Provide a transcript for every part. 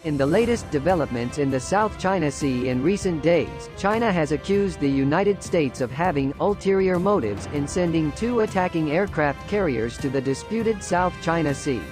In the latest developments in the South China Sea in recent days, China has accused the United States of having ulterior motives in sending 2 attacking aircraft carriers to the disputed South China Sea.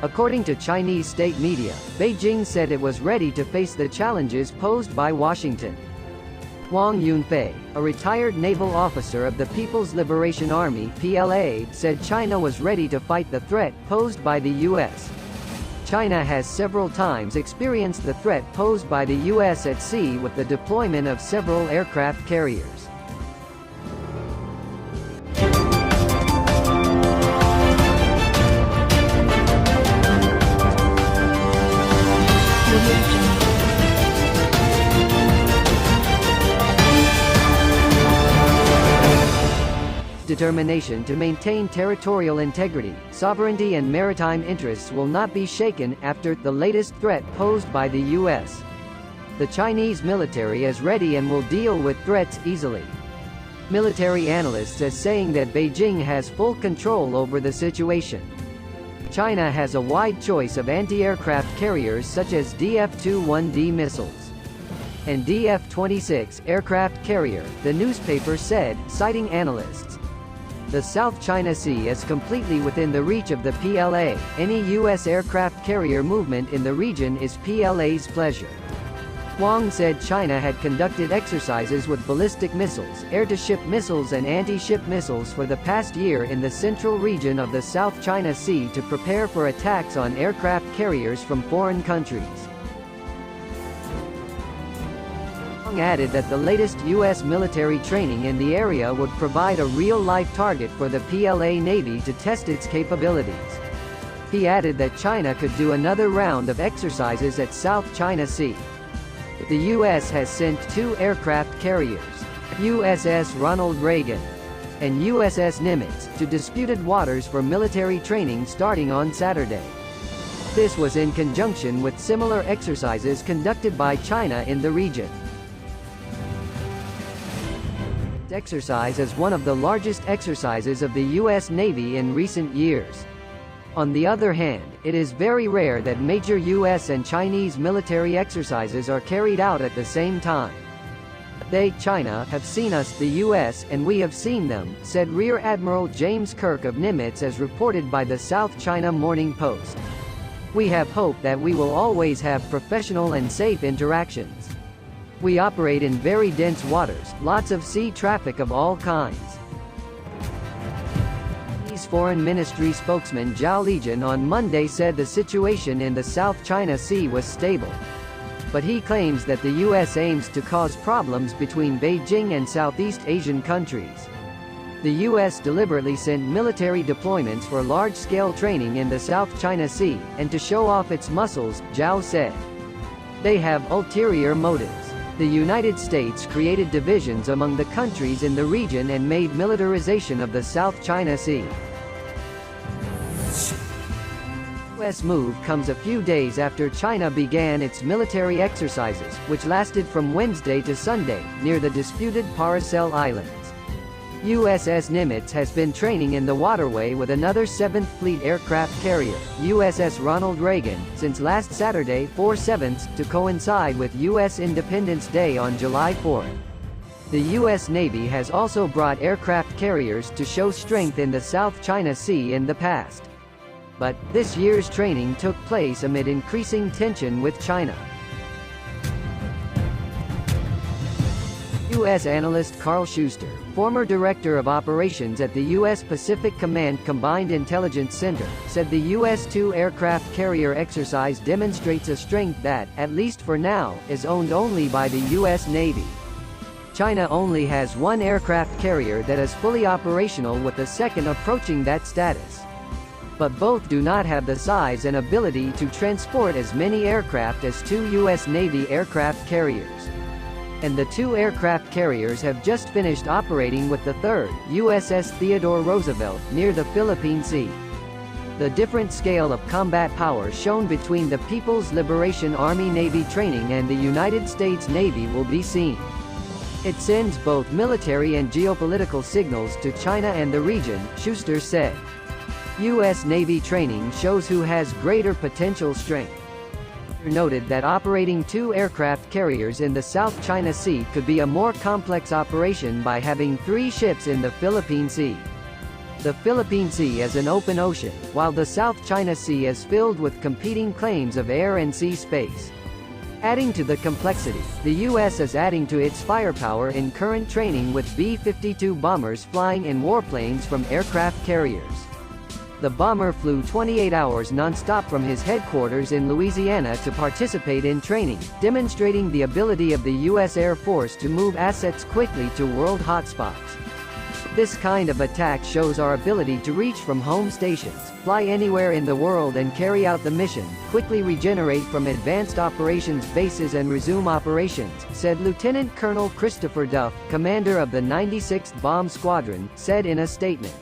According to Chinese state media, Beijing said it was ready to face the challenges posed by Washington. Wang Yunfei, a retired naval officer of the People's Liberation Army (PLA), said China was ready to fight the threat posed by the U.S. China has several times experienced the threat posed by the U.S. at sea with the deployment of several aircraft carriers. Determination to maintain territorial integrity, sovereignty and maritime interests will not be shaken after the latest threat posed by the U.S. The Chinese military is ready and will deal with threats easily. Military analysts are saying that Beijing has full control over the situation. China has a wide choice of anti-aircraft carriers such as DF-21D missiles and DF-26 aircraft carrier, the newspaper said, citing analysts. The South China Sea is completely within the reach of the PLA. Any U.S. aircraft carrier movement in the region is PLA's pleasure. Wang said China had conducted exercises with ballistic missiles, air-to-ship missiles and anti-ship missiles for the past year in the central region of the South China Sea to prepare for attacks on aircraft carriers from foreign countries. Wang added that the latest U.S. military training in the area would provide a real-life target for the PLA Navy to test its capabilities. He added that China could do another round of exercises at South China Sea. The U.S. has sent 2 aircraft carriers, USS Ronald Reagan and USS Nimitz, to disputed waters for military training starting on Saturday. This was in conjunction with similar exercises conducted by China in the region. This exercise is one of the largest exercises of the U.S. Navy in recent years. On the other hand, it is very rare that major U.S. and Chinese military exercises are carried out at the same time. They, China, have seen us, the U.S., and we have seen them, said Rear Admiral James Kirk of Nimitz as reported by the South China Morning Post. We have hope that we will always have professional and safe interactions. We operate in very dense waters, lots of sea traffic of all kinds. Chinese Foreign Ministry spokesman Zhao Lijian on Monday said the situation in the South China Sea was stable. But he claims that the U.S. aims to cause problems between Beijing and Southeast Asian countries. The U.S. deliberately sent military deployments for large-scale training in the South China Sea, and to show off its muscles, Zhao said. They have ulterior motives. The United States created divisions among the countries in the region and made militarization of the South China Sea. The U.S. move comes a few days after China began its military exercises, which lasted from Wednesday to Sunday, near the disputed Paracel Islands. USS Nimitz has been training in the waterway with another 7th Fleet aircraft carrier, USS Ronald Reagan, since last Saturday 4/7 to coincide with U.S. Independence Day on July 4. The U.S. Navy has also brought aircraft carriers to show strength in the South China Sea in the past. But, this year's training took place amid increasing tension with China. U.S. analyst Carl Schuster, former director of operations at the U.S. Pacific Command Combined Intelligence Center, said the U.S. 2 aircraft carrier exercise demonstrates a strength that, at least for now, is owned only by the U.S. Navy. China only has 1 aircraft carrier that is fully operational, with the second approaching that status. But both do not have the size and ability to transport as many aircraft as 2 U.S. Navy aircraft carriers. And the 2 aircraft carriers have just finished operating with the 3rd, USS Theodore Roosevelt, near the Philippine Sea. The different scale of combat power shown between the People's Liberation Army Navy training and the United States Navy will be seen. It sends both military and geopolitical signals to China and the region, Schuster said. U.S. Navy training shows who has greater potential strength. noted that operating 2 aircraft carriers in the South China Sea could be a more complex operation by having 3 ships in the Philippine Sea. The Philippine Sea is an open ocean, while the South China Sea is filled with competing claims of air and sea space. Adding to the complexity, the U.S. is adding to its firepower in current training with B-52 bombers flying in warplanes from aircraft carriers. The bomber flew 28 hours non-stop from his headquarters in Louisiana to participate in training, demonstrating the ability of the U.S. Air Force to move assets quickly to world hotspots. This kind of attack shows our ability to reach from home stations, fly anywhere in the world and carry out the mission, quickly regenerate from advanced operations bases and resume operations, said Lieutenant Colonel Christopher Duff, commander of the 96th Bomb Squadron, said in a statement.